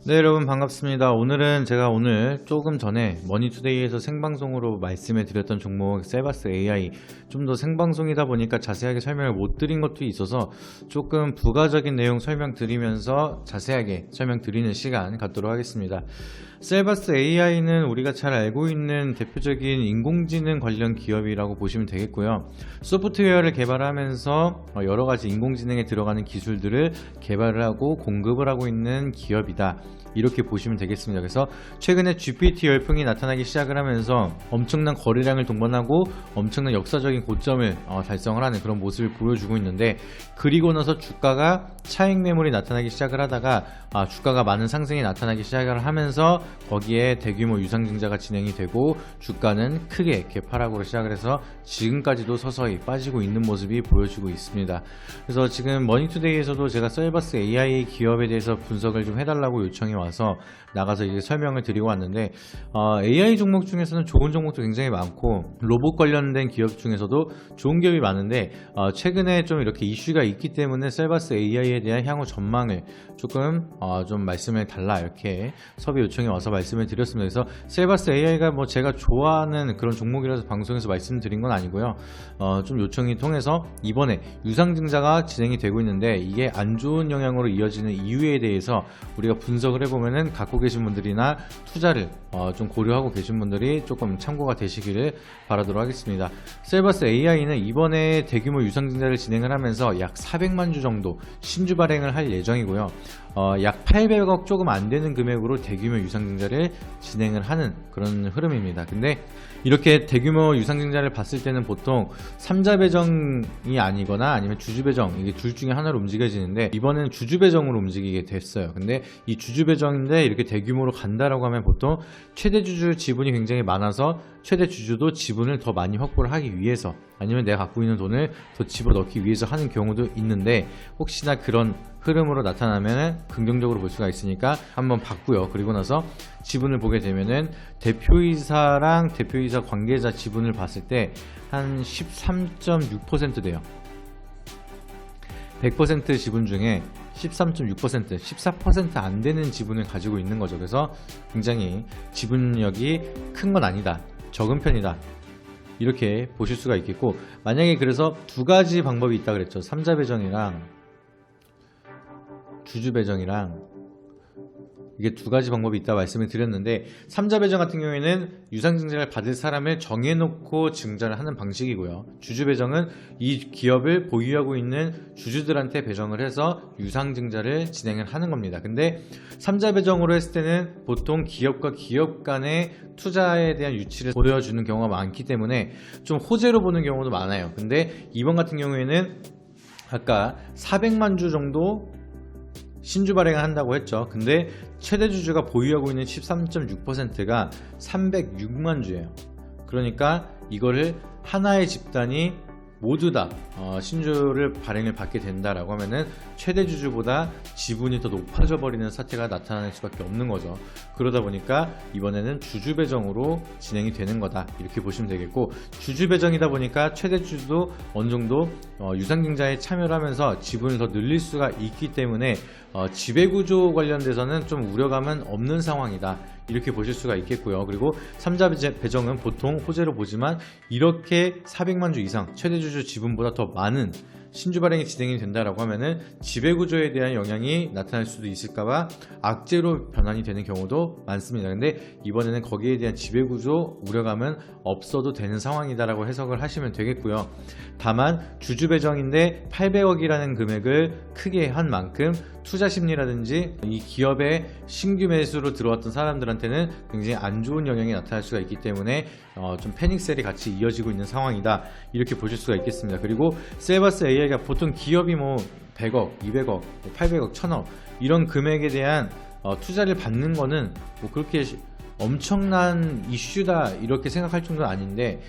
네, 여러분 반갑습니다. 오늘은 제가 오늘 조금 전에 머니투데이에서 생방송으로 말씀해 드렸던 종목 셀바스 AI 좀 더 생방송이다 보니까 자세하게 설명을 못 드린 것도 있어서 조금 부가적인 내용 설명드리면서 자세하게 설명드리는 시간 갖도록 하겠습니다. 셀바스 AI는 우리가 잘 알고 있는 대표적인 인공지능 관련 기업이라고 보시면 되겠고요. 소프트웨어를 개발하면서 여러가지 인공지능에 들어가는 기술들을 개발을 하고 공급을 하고 있는 기업이다, 이렇게 보시면 되겠습니다. 그래서 최근에 GPT 열풍이 나타나기 시작을 하면서 엄청난 거래량을 동반하고 엄청난 역사적인 고점을 달성을 하는 그런 모습을 보여주고 있는데, 그리고 나서 주가가 차익 매물이 나타나기 시작을 하다가 주가가 많은 상승이 나타나기 시작을 하면서 거기에 대규모 유상증자가 진행이 되고 주가는 크게 개파락으로 시작을 해서 지금까지도 서서히 빠지고 있는 모습이 보여지고 있습니다. 그래서 지금 머니투데이에서도 제가 셀바스 AI 기업에 대해서 분석을 좀 해달라고 요청이 와서 나가서 이제 설명을 드리고 왔는데, AI 종목 중에서는 좋은 종목도 굉장히 많고 로봇 관련된 기업 중에서도 좋은 기업이 많은데, 최근에 좀 이렇게 이슈가 있기 때문에 셀바스 AI에 대한 향후 전망을 조금 좀 말씀을 달라, 이렇게 섭외 요청이 와서 말씀을 드렸습니다. 그래서 셀바스 AI가 뭐 제가 좋아하는 그런 종목이라서 방송에서 말씀드린 건 아니고요. 좀 요청이 통해서 이번에 유상증자가 진행이 되고 있는데 이게 안 좋은 영향으로 이어지는 이유에 대해서 우리가 분석을 해보면은 갖고 계신 분들이나 투자를 좀 고려하고 계신 분들이 조금 참고가 되시기를 바라도록 하겠습니다. 셀바스 AI는 이번에 대규모 유상증자를 진행을 하면서 약 400만 주 정도 신주 발행을 할 예정이고요. 약 800억 조금 안 되는 금액으로 대규모 유상증자를 진행을 하는 그런 흐름입니다. 근데 이렇게 대규모 유상증자를 봤을 때는 보통 3자 배정이 아니거나 아니면 주주 배정, 이게 둘 중에 하나로 움직여지는데 이번에는 주주 배정으로 움직이게 됐어요. 근데 이 주주 배정인데 이렇게 대규모로 간다라고 하면 보통 최대 주주 지분이 굉장히 많아서 최대 주주도 지분을 더 많이 확보를 하기 위해서, 아니면 내가 갖고 있는 돈을 더 집어넣기 위해서 하는 경우도 있는데, 혹시나 그런 흐름으로 나타나면 긍정적으로 볼 수가 있으니까 한번 봤고요. 그리고 나서 지분을 보게 되면은 대표이사랑 대표이사 관계자 지분을 봤을 때 한 13.6% 돼요. 100% 지분 중에 13.6%, 14% 안 되는 지분을 가지고 있는 거죠. 그래서 굉장히 지분력이 큰 건 아니다, 적은 편이다, 이렇게 보실 수가 있겠고, 만약에 그래서 두 가지 방법이 있다 그랬죠. 3자 배정이랑 주주 배정이랑, 이게 두 가지 방법이 있다 말씀을 드렸는데, 3자 배정 같은 경우에는 유상증자를 받을 사람을 정해놓고 증자를 하는 방식이고요. 주주 배정은 이 기업을 보유하고 있는 주주들한테 배정을 해서 유상증자를 진행을 하는 겁니다. 근데 3자 배정으로 했을 때는 보통 기업과 기업 간의 투자에 대한 유치를 보여주는 경우가 많기 때문에 좀 호재로 보는 경우도 많아요. 근데 이번 같은 경우에는 아까 400만 주 정도 신주 발행을 한다고 했죠. 근데 최대 주주가 보유하고 있는 13.6%가 306만 주예요. 그러니까 이거를 하나의 집단이 모두 다 신주를 발행을 받게 된다라고 하면은 최대 주주보다 지분이 더 높아져 버리는 사태가 나타날 수밖에 없는 거죠. 그러다 보니까 이번에는 주주 배정으로 진행이 되는 거다, 이렇게 보시면 되겠고, 주주 배정이다 보니까 최대 주주도 어느 정도 유상증자에 참여를 하면서 지분을 더 늘릴 수가 있기 때문에 지배구조 관련돼서는 좀 우려감은 없는 상황이다, 이렇게 보실 수가 있겠고요. 그리고 3자 배정은 보통 호재로 보지만 이렇게 400만 주 이상 최대 주주 지분보다 더 많은 신주 발행이 진행이 된다라고 하면은 지배구조에 대한 영향이 나타날 수도 있을까봐 악재로 변환이 되는 경우도 많습니다. 근데 이번에는 거기에 대한 지배구조 우려감은 없어도 되는 상황이다라고 해석을 하시면 되겠고요. 다만 주주 배정인데 800억이라는 금액을 크게 한 만큼 투자 심리라든지 이 기업의 신규 매수로 들어왔던 사람들한테는 굉장히 안 좋은 영향이 나타날 수가 있기 때문에 좀 패닉셀이 같이 이어지고 있는 상황이다, 이렇게 보실 수가 있겠습니다. 그리고 셀바스 AI가 보통 기업이 뭐 100억, 200억, 800억, 1000억 이런 금액에 대한 투자를 받는 거는 뭐 그렇게 엄청난 이슈다, 이렇게 생각할 정도는 아닌데,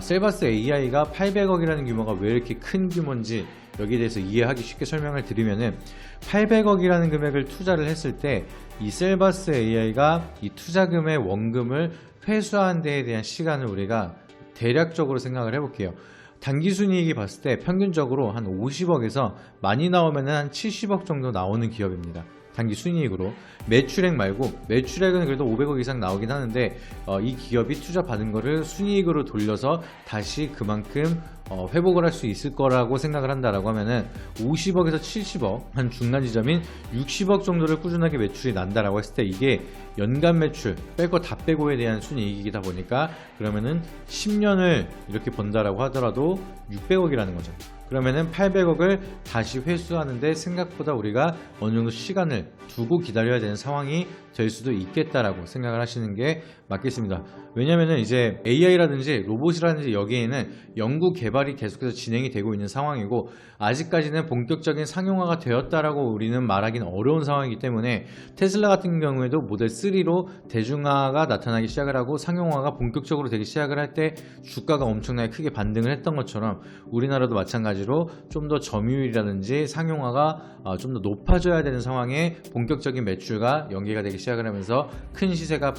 셀바스 AI가 800억이라는 규모가 왜 이렇게 큰 규모인지 여기에 대해서 이해하기 쉽게 설명을 드리면은, 800억이라는 금액을 투자를 했을 때 이 셀바스 AI가 이 투자금의 원금을 회수하는 데에 대한 시간을 우리가 대략적으로 생각을 해볼게요. 단기순이익이 봤을 때 평균적으로 한 50억에서 많이 나오면 한 70억 정도 나오는 기업입니다. 단기 순이익으로. 매출액 말고, 매출액은 그래도 500억 이상 나오긴 하는데 이 기업이 투자 받은 거를 순이익으로 돌려서 다시 그만큼 회복을 할 수 있을 거라고 생각을 한다라고 하면은 50억에서 70억, 한 중간 지점인 60억 정도를 꾸준하게 매출이 난다라고 했을 때 이게 연간 매출 뺄 거 다 빼고에 대한 순이익이다 보니까 그러면은 10년을 이렇게 번다라고 하더라도 600억이라는 거죠. 그러면은 800억을 다시 회수하는데 생각보다 우리가 어느 정도 시간을 두고 기다려야 되는 상황이 될 수도 있겠다라고 생각을 하시는 게 맞겠습니다. 왜냐면은 이제 AI라든지 로봇이라든지 여기에는 연구 개발이 계속해서 진행이 되고 있는 상황이고 아직까지는 본격적인 상용화가 되었다라고 우리는 말하기는 어려운 상황이기 때문에 테슬라 같은 경우에도 모델 3로 대중화가 나타나기 시작을 하고 상용화가 본격적으로 되기 시작을 할 때 주가가 엄청나게 크게 반등을 했던 것처럼 우리나라도 마찬가지로 좀 더 점유율이라든지 상용화가 좀 더 높아져야 되는 상황에 본격적인 매출과 연계가 되기 시작을 하면서 큰 시세가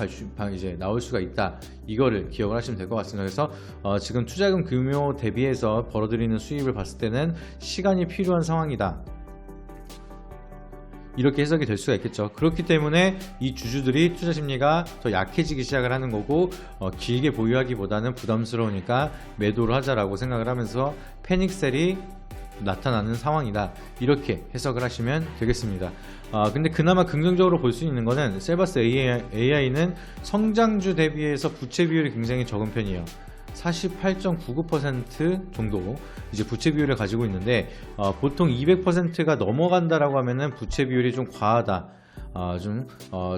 이제 나올 수가 있다. 이거를 기억을 하시면 될 것 같습니다. 그래서 지금 투자금 규모 대비해서 벌어들이는 수입을 봤을 때는 시간이 필요한 상황이다. 이렇게 해석이 될 수가 있겠죠. 그렇기 때문에 이 주주들이 투자 심리가 더 약해지기 시작을 하는 거고 길게 보유하기보다는 부담스러우니까 매도를 하자라고 생각을 하면서 패닉셀이 나타나는 상황이다. 이렇게 해석을 하시면 되겠습니다. 근데 그나마 긍정적으로 볼 수 있는 거는 셀바스 AI는 성장주 대비해서 부채 비율이 굉장히 적은 편이에요. 48.99% 정도 이제 부채 비율을 가지고 있는데 보통 200%가 넘어간다라고 하면은 부채 비율이 좀 과하다. 좀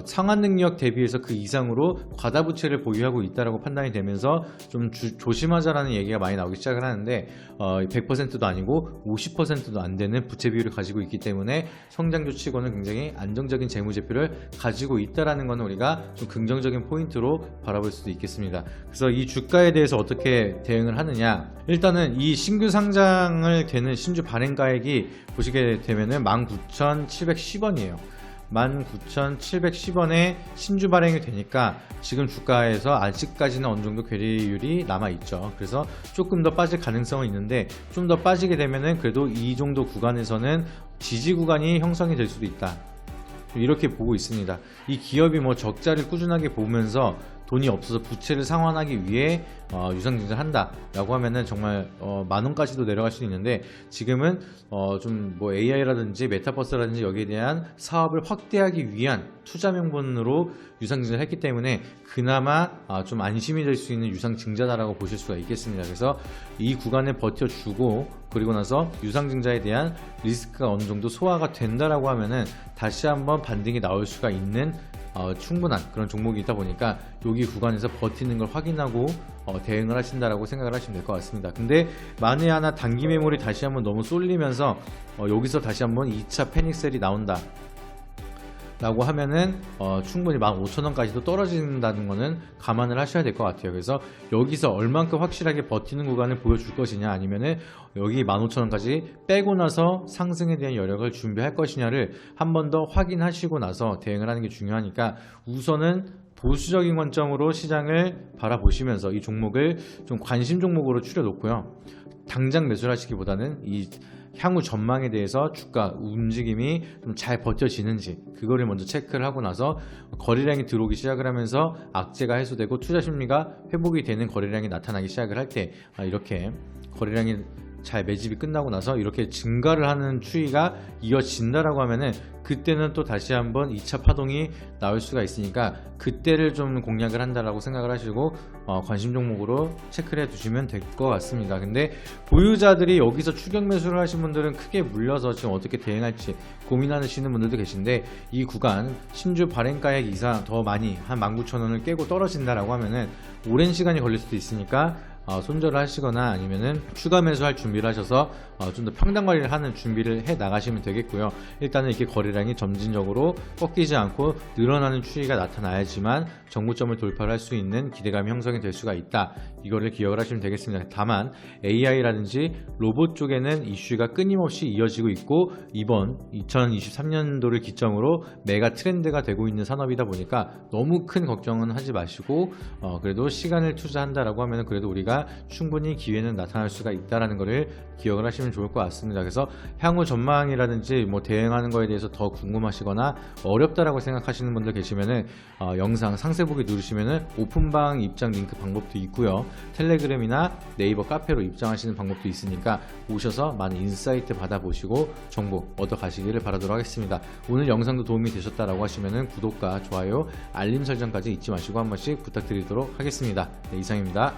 상환 능력 대비해서 그 이상으로 과다 부채를 보유하고 있다라고 판단이 되면서 좀 조심하자라는 얘기가 많이 나오기 시작을 하는데 100%도 아니고 50%도 안 되는 부채 비율을 가지고 있기 때문에 성장주 치고는 굉장히 안정적인 재무제표를 가지고 있다라는 것은 우리가 좀 긍정적인 포인트로 바라볼 수도 있겠습니다. 그래서 이 주가에 대해서 어떻게 대응을 하느냐, 일단은 이 신규 상장을 되는 신주 발행가액이 보시게 되면은 19,710원이에요. 19,710원에 신주 발행이 되니까 지금 주가에서 아직까지는 어느 정도 괴리율이 남아있죠. 그래서 조금 더 빠질 가능성은 있는데 좀 더 빠지게 되면은 그래도 이 정도 구간에서는 지지 구간이 형성이 될 수도 있다. 이렇게 보고 있습니다. 이 기업이 뭐 적자를 꾸준하게 보면서 돈이 없어서 부채를 상환하기 위해 유상증자를 한다 라고 하면은 정말 만원까지도 내려갈 수 있는데 지금은 좀 뭐 AI라든지 메타버스라든지 여기에 대한 사업을 확대하기 위한 투자 명분으로 유상증자를 했기 때문에 그나마 좀 안심이 될 수 있는 유상증자다라고 보실 수가 있겠습니다. 그래서 이 구간에 버텨주고 그리고 나서 유상증자에 대한 리스크가 어느 정도 소화가 된다라고 하면은 다시 한번 반등이 나올 수가 있는 충분한 그런 종목이 있다 보니까 여기 구간에서 버티는 걸 확인하고 대응을 하신다라고 생각을 하시면 될 것 같습니다. 근데 만에 하나 단기 매물이 다시 한번 너무 쏠리면서 여기서 다시 한번 2차 패닉셀이 나온다 라고 하면은 충분히 15,000원까지도 떨어진다는 거는 감안을 하셔야 될 것 같아요. 그래서 여기서 얼만큼 확실하게 버티는 구간을 보여줄 것이냐 아니면은 여기 15,000원까지 빼고 나서 상승에 대한 여력을 준비할 것이냐를 한 번 더 확인하시고 나서 대응을 하는 게 중요하니까 우선은 보수적인 관점으로 시장을 바라보시면서 이 종목을 좀 관심 종목으로 추려놓고요. 당장 매수를 하시기보다는 이 향후 전망에 대해서 주가 움직임이 좀 잘 버텨지는지 그거를 먼저 체크를 하고 나서 거래량이 들어오기 시작을 하면서 악재가 해소되고 투자 심리가 회복이 되는 거래량이 나타나기 시작을 할 때 이렇게 거래량이 잘 매집이 끝나고 나서 이렇게 증가를 하는 추이가 이어진다라고 하면은 그때는 또 다시 한번 2차 파동이 나올 수가 있으니까 그때를 좀 공략을 한다라고 생각을 하시고 관심 종목으로 체크를 해 두시면 될 것 같습니다. 근데 보유자들이 여기서 추격 매수를 하신 분들은 크게 물려서 지금 어떻게 대응할지 고민하시는 분들도 계신데 이 구간 신주 발행가액 이상 더 많이 한 19,000원을 깨고 떨어진다라고 하면은 오랜 시간이 걸릴 수도 있으니까 손절을 하시거나 아니면은 추가 매수할 준비를 하셔서 좀 더 평단 관리를 하는 준비를 해 나가시면 되겠고요. 일단은 이렇게 거래량이 점진적으로 꺾이지 않고 늘어나는 추이가 나타나야지만 정고점을 돌파할 수 있는 기대감이 형성이 될 수가 있다. 이거를 기억을 하시면 되겠습니다. 다만 AI라든지 로봇 쪽에는 이슈가 끊임없이 이어지고 있고 이번 2023년도를 기점으로 메가 트렌드가 되고 있는 산업이다 보니까 너무 큰 걱정은 하지 마시고 그래도 시간을 투자한다라고 하면 그래도 우리가 우리가 충분히 기회는 나타날 수가 있다는 것을 기억을 하시면 좋을 것 같습니다. 그래서 향후 전망이라든지 뭐 대응하는 거에 대해서 더 궁금하시거나 어렵다라고 생각하시는 분들 계시면은 영상 상세 보기 누르시면은 오픈방 입장 링크 방법도 있고요. 텔레그램이나 네이버 카페로 입장하시는 방법도 있으니까 오셔서 많은 인사이트 받아보시고 정보 얻어 가시기를 바라도록 하겠습니다. 오늘 영상도 도움이 되셨다라고 하시면은 구독과 좋아요, 알림 설정까지 잊지 마시고 한 번씩 부탁드리도록 하겠습니다. 네, 이상입니다.